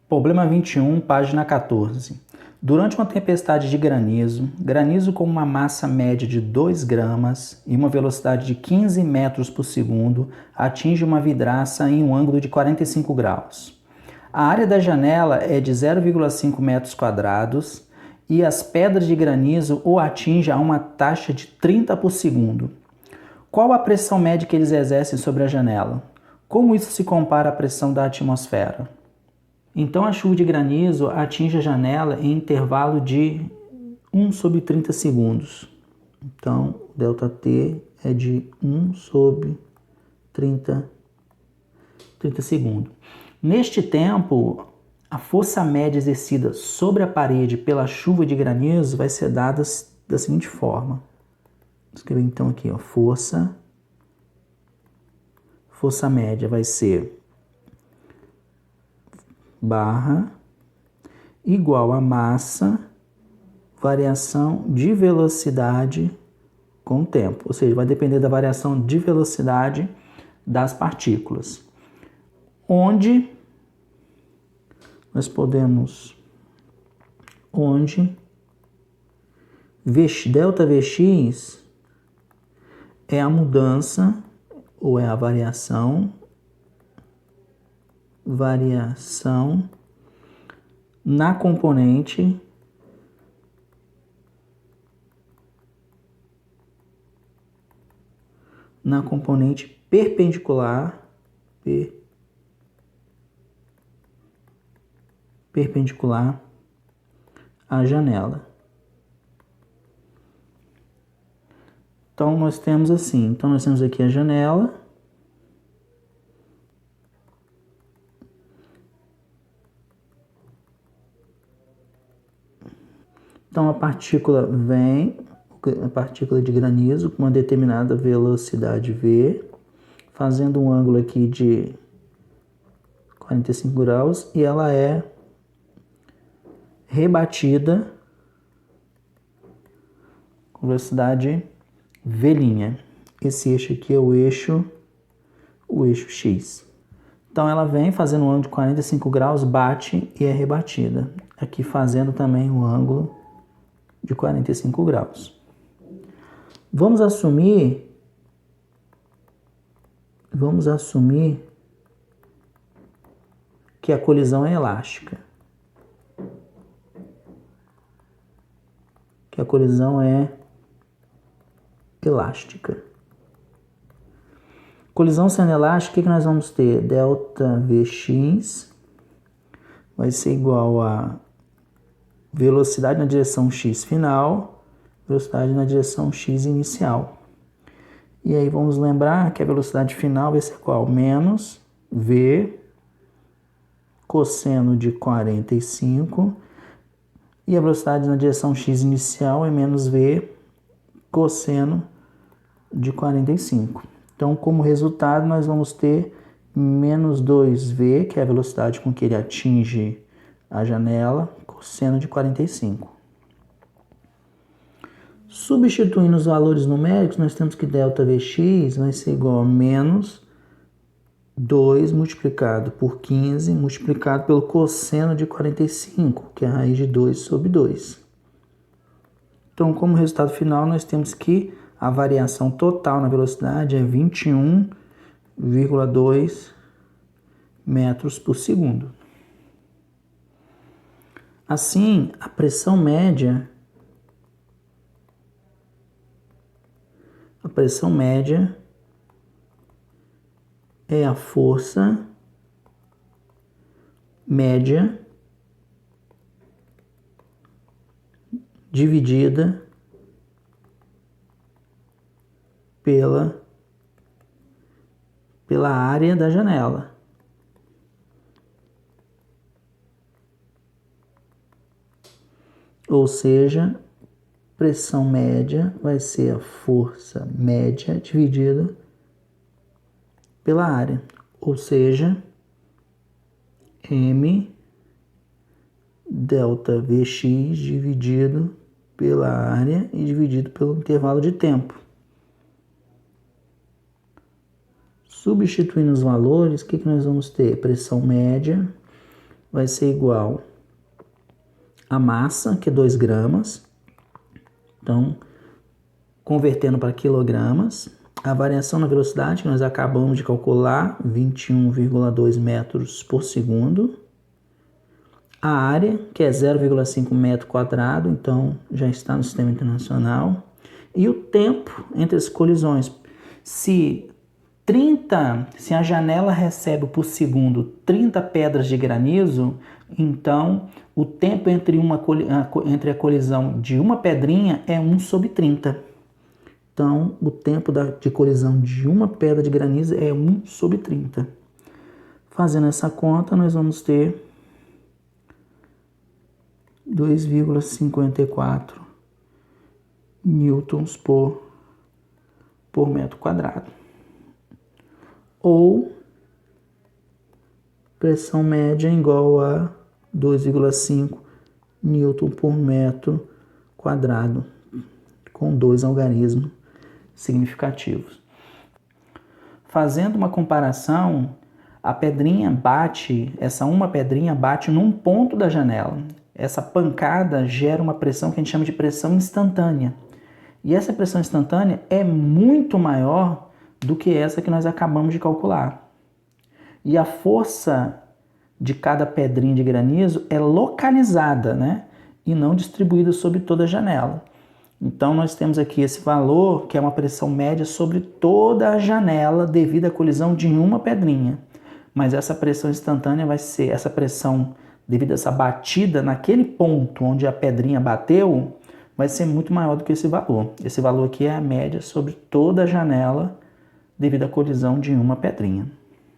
Problema 21, página 14. Durante uma tempestade de granizo, granizo com uma massa média de 2 gramas e uma velocidade de 15 metros por segundo atinge uma vidraça em um ângulo de 45 graus. A área da janela é de 0,5 metros quadrados e as pedras de granizo o atingem a uma taxa de 30 por segundo. Qual a pressão média que eles exercem sobre a janela? Como isso se compara à pressão da atmosfera? Então a chuva de granizo atinge a janela em intervalo de 1 sobre 30 segundos. Então, ΔT é de 1 sobre 30 segundos. Neste tempo, a força média exercida sobre a parede pela chuva de granizo vai ser dada da seguinte forma. Vou escrever então aqui, ó, força média vai ser barra igual a massa, variação de velocidade com o tempo. Ou seja, vai depender da variação de velocidade das partículas. Onde nós podemos... ΔVx é a mudança ou é a variação na componente perpendicular à janela. Então nós temos assim, nós temos aqui a janela. Então a partícula de granizo com uma determinada velocidade v, fazendo um ângulo aqui de 45 graus, e ela é rebatida com velocidade v'. Esse eixo aqui é o eixo x. Então ela vem fazendo um ângulo de 45 graus, bate e é rebatida. Aqui fazendo também um ângulo de 45 graus. Vamos assumir que a colisão é elástica. Colisão sendo elástica, o que nós vamos ter? ΔVx vai ser igual a velocidade na direção x final, velocidade na direção x inicial. E aí vamos lembrar que a velocidade final vai ser qual? Menos v cosseno de 45, e a velocidade na direção x inicial é menos v cosseno de 45. Então, como resultado, nós vamos ter menos 2v, que é a velocidade com que ele atinge a janela, cosseno de 45. Substituindo os valores numéricos, nós temos que ΔVx vai ser igual a menos 2 multiplicado por 15 multiplicado pelo cosseno de 45, que é a raiz de 2 sobre 2. Então, como resultado final, nós temos que a variação total na velocidade é 21,2 metros por segundo. Assim, a pressão média é a força média dividida pela área da janela. Ou seja, pressão média vai ser a força média dividida pela área. Ou seja, m ΔVx dividido pela área e dividido pelo intervalo de tempo. Substituindo os valores, o que nós vamos ter? Pressão média vai ser igual a massa, que é 2 gramas. Então, convertendo para quilogramas, a variação na velocidade que nós acabamos de calcular, 21,2 metros por segundo. A área, que é 0,5 metro quadrado, então já está no sistema internacional. E o tempo entre as colisões. Se a janela recebe por segundo 30 pedras de granizo, então o tempo entre a colisão de uma pedrinha é 1/30. Então, o tempo de colisão de uma pedra de granizo é 1/30. Fazendo essa conta, nós vamos ter 2,54 newtons por metro quadrado. Ou pressão média igual a 2,5 newton por metro quadrado, com 2 algarismos significativos. Fazendo uma comparação, essa uma pedrinha bate num ponto da janela. Essa pancada gera uma pressão que a gente chama de pressão instantânea. E essa pressão instantânea é muito maior do que essa que nós acabamos de calcular. E a força de cada pedrinha de granizo é localizada, né? E não distribuída sobre toda a janela. Então, nós temos aqui esse valor, que é uma pressão média sobre toda a janela devido à colisão de uma pedrinha. Mas essa pressão instantânea vai ser, essa pressão devido a essa batida naquele ponto onde a pedrinha bateu, vai ser muito maior do que esse valor. Esse valor aqui é a média sobre toda a janela devido à colisão de uma pedrinha.